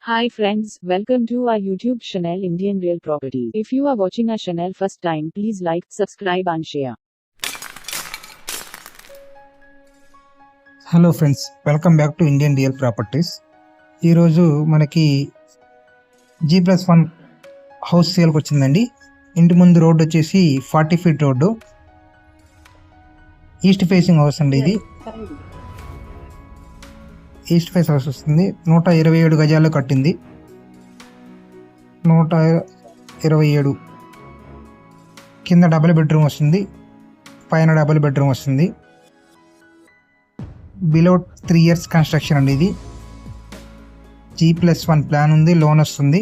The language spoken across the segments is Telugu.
Hi friends, welcome to our YouTube channel Indian Real Property. If you are watching our channel first time, please like, subscribe and share. Hello friends, welcome back to Indian real properties. ఈరోజు మనకి G+1 హౌస్ సేల్కి వచ్చిందండి. ఇంటి ముందు రోడ్డు వచ్చేసి 40 feet road, east facing house అండి. ఇది ఈస్ట్ ఫేస్ హౌస్ వస్తుంది. 127 గజాల్లో కట్టింది. 127 కింద డబుల్ బెడ్రూమ్ వస్తుంది, పైన డబుల్ బెడ్రూమ్ వస్తుంది. బిలో 3 years కన్స్ట్రక్షన్ అండి. ఇది G+1 ప్లాన్ ఉంది, లోన్ వస్తుంది.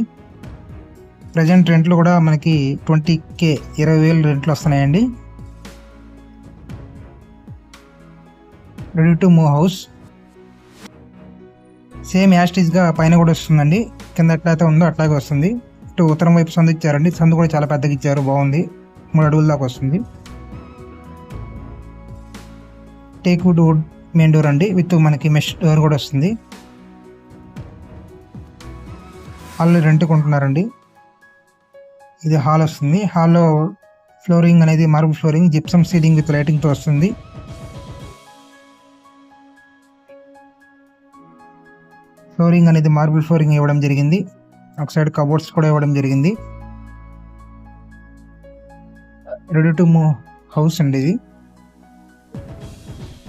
ప్రజెంట్ రెంట్లు కూడా మనకి 20K 20,000 రెంట్లు వస్తున్నాయండి. Ready to move house. Same యాస్టీస్గా పైన కూడా వస్తుందండి. కింద ఎట్లయితే ఉందో అట్లాగే వస్తుంది. ఇటు ఉత్తరం వైపు సందు ఇచ్చారండి. సందు కూడా చాలా పెద్దగా ఇచ్చారు, బాగుంది. 3 అడుగుల దాకా వస్తుంది. టేక్ వుడ్ మెయిన్ డోర్ అండి, విత్ మనకి మెష్ డోర్ కూడా వస్తుంది. హాల్లో రెంట్ కొంటున్నారండి. ఇది హాల్ వస్తుంది. హాల్లో ఫ్లోరింగ్ అనేది marble flooring, gypsum ceiling with లైటింగ్తో వస్తుంది. ఫ్లోరింగ్ అనేది మార్బుల్ ఫ్లోరింగ్ ఇవ్వడం జరిగింది. ఒక సైడ్ కబోర్డ్స్ కూడా ఇవ్వడం జరిగింది. రెడీ టు మూవ్ హౌస్ అండి. ఇది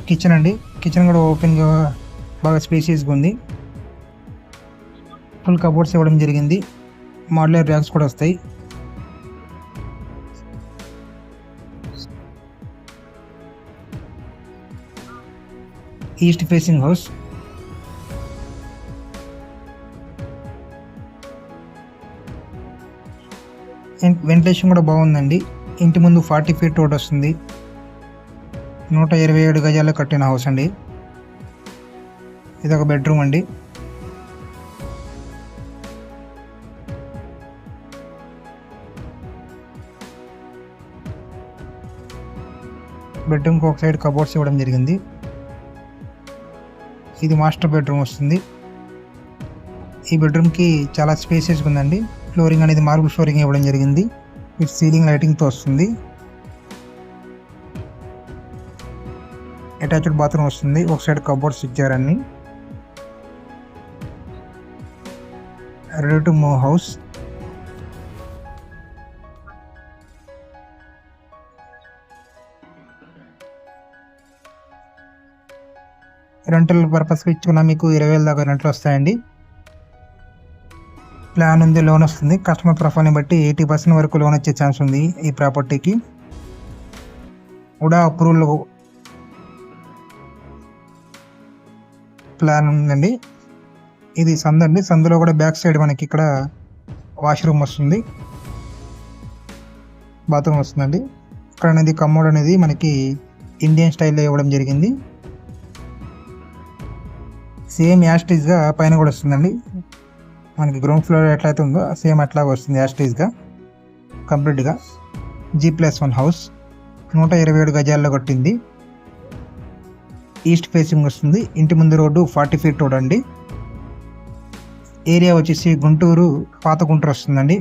కిచెన్ అండి. కిచెన్ కూడా ఓపెన్గా బాగా స్పేసియస్గా ఉంది. ఫుల్ కబోర్డ్స్ ఇవ్వడం జరిగింది. మోడ్యులర్ ర్యాక్స్ కూడా వస్తాయి. East facing house. వెంటిలేషన్ కూడా బాగుందండి. ఇంటి ముందు 40 ఫీట్ రోడ్ వస్తుంది. 127 గజాల్లో కట్టిన హౌస్ అండి. ఇది ఒక బెడ్రూమ్ అండి. బెడ్రూమ్కి ఒక సైడ్ కబోర్డ్స్ ఇవ్వడం జరిగింది. ఇది మాస్టర్ బెడ్రూమ్ వస్తుంది. ఈ బెడ్రూమ్కి చాలా స్పేసెస్గా ఉందండి. ఫ్లోరింగ్ అనేది మార్బుల్ ఫ్లోరింగ్ ఇవ్వడం జరిగింది. విత్ సీలింగ్ లైటింగ్తో వస్తుంది. అటాచ్డ్ బాత్రూమ్ వస్తుంది. ఒక సైడ్ కబోర్డ్స్ ఇచ్చారన్ని. Ready to move house. Rental పర్పస్కి ఇచ్చుకున్నా మీకు 20,000 దాకా రెంట్లు వస్తాయండి. ప్లాన్ ఉంది, లోన్ వస్తుంది. కస్టమర్ ప్రొఫైల్ని బట్టి 80% వరకు లోన్ వచ్చే ఛాన్స్ ఉంది. ఈ ప్రాపర్టీకి కూడా అప్రూవల్ ప్లాన్ ఉందండి. ఇది సందు అండి. సందులో కూడా బ్యాక్ సైడ్ మనకి ఇక్కడ వాష్రూమ్ వస్తుంది, బాత్రూమ్ వస్తుందండి. ఇక్కడ అనేది కమోడ్ అనేది మనకి ఇండియన్ స్టైల్లో ఇవ్వడం జరిగింది. సేమ్ యాస్టీస్గా పైన కూడా వస్తుందండి. మనకి గ్రౌండ్ ఫ్లోర్ ఎట్లయితే ఉందో సేమ్ అట్లాగే వస్తుంది యాస్టీస్గా కంప్లీట్గా. G+1 హౌస్ 127 గజాల్లో కట్టింది. ఈస్ట్ ఫేసింగ్ వస్తుంది. ఇంటి ముందు రోడ్డు 40 ఫీట్ రోడ్ అండి. ఏరియా వచ్చేసి గుంటూరు, పాత గుంటూరు వస్తుందండి.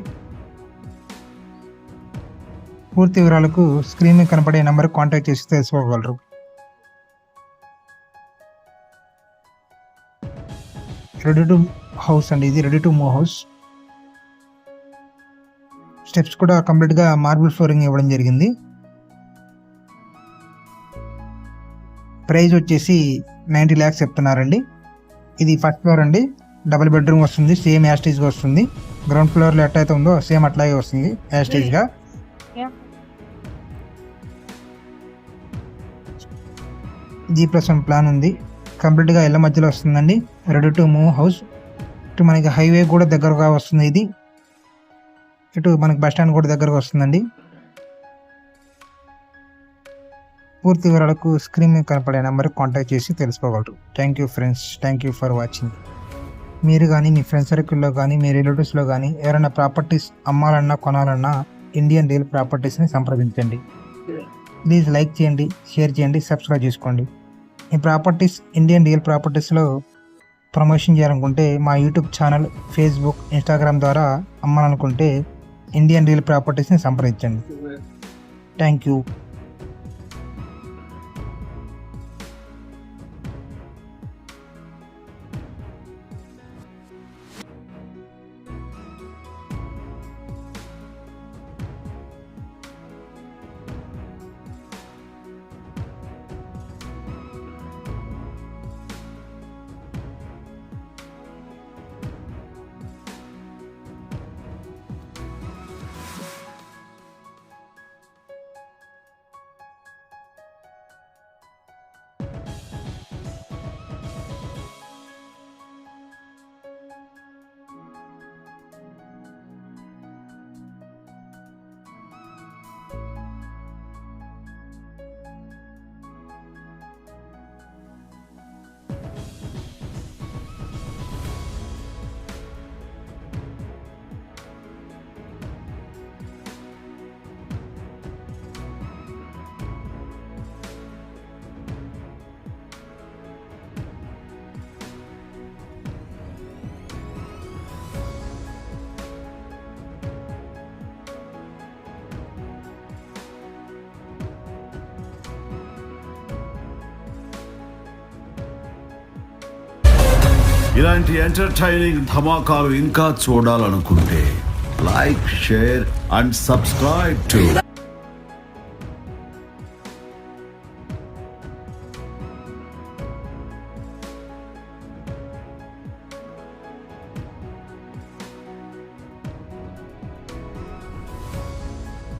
పూర్తి వివరాలకు స్క్రీన్ మీద కనపడే నెంబర్కి కాంటాక్ట్ చేసి తెలుసుకోగలరు. రెడీ టు హౌస్ అండి. ఇది ready to move house. Steps కూడా కంప్లీట్గా మార్బుల్ ఫ్లోరింగ్ ఇవ్వడం జరిగింది. ప్రైస్ వచ్చేసి 90 lakhs చెప్తున్నారండి. ఇది ఫస్ట్ ఫ్లోర్ అండి. డబుల్ బెడ్రూమ్ వస్తుంది. సేమ్ యాస్టేజ్గా వస్తుంది. గ్రౌండ్ ఫ్లోర్లో ఎట్లయితే ఉందో సేమ్ అట్లాగే వస్తుంది యాస్టేజ్గా. G+1 ప్లాన్ ఉంది. కంప్లీట్గా ఇళ్ళ మధ్యలో వస్తుందండి. Ready to move house. ఇటు మనకి హైవే కూడా దగ్గరగా వస్తుంది. ఇది ఇటు మనకి బస్ స్టాండ్ కూడా దగ్గరగా వస్తుందండి. పూర్తి వివరాలకు స్క్రీన్ మీద కనపడే నెంబర్కి కాంటాక్ట్ చేసి తెలుసుకోగలరు. Thank you friends, thank you for watching. మీరు కానీ మీ ఫ్రెండ్ సర్కిల్లో కానీ మీ రిలేటివ్స్లో కానీ ఎవరైనా ప్రాపర్టీస్ అమ్మాలన్నా కొనాలన్నా ఇండియన్ రియల్ ప్రాపర్టీస్ని సంప్రదించండి. ప్లీజ్ లైక్ చేయండి, షేర్ చేయండి, సబ్స్క్రైబ్ చేసుకోండి. ఈ ప్రాపర్టీస్ ఇండియన్ రియల్ ప్రాపర్టీస్లో ప్రమోషన్ చేయాలనుకుంటే మా యూట్యూబ్ ఛానల్, ఫేస్బుక్, ఇన్స్టాగ్రామ్ ద్వారా అమ్మాలనుకుంటే ఇండియన్ రియల్ ప్రాపర్టీస్ని సంప్రదించండి. Thank you. ఇలాంటి ఎంటర్టైనింగ్ ధమాకాలు ఇంకా చూడాలనుకుంటే like, share and subscribe to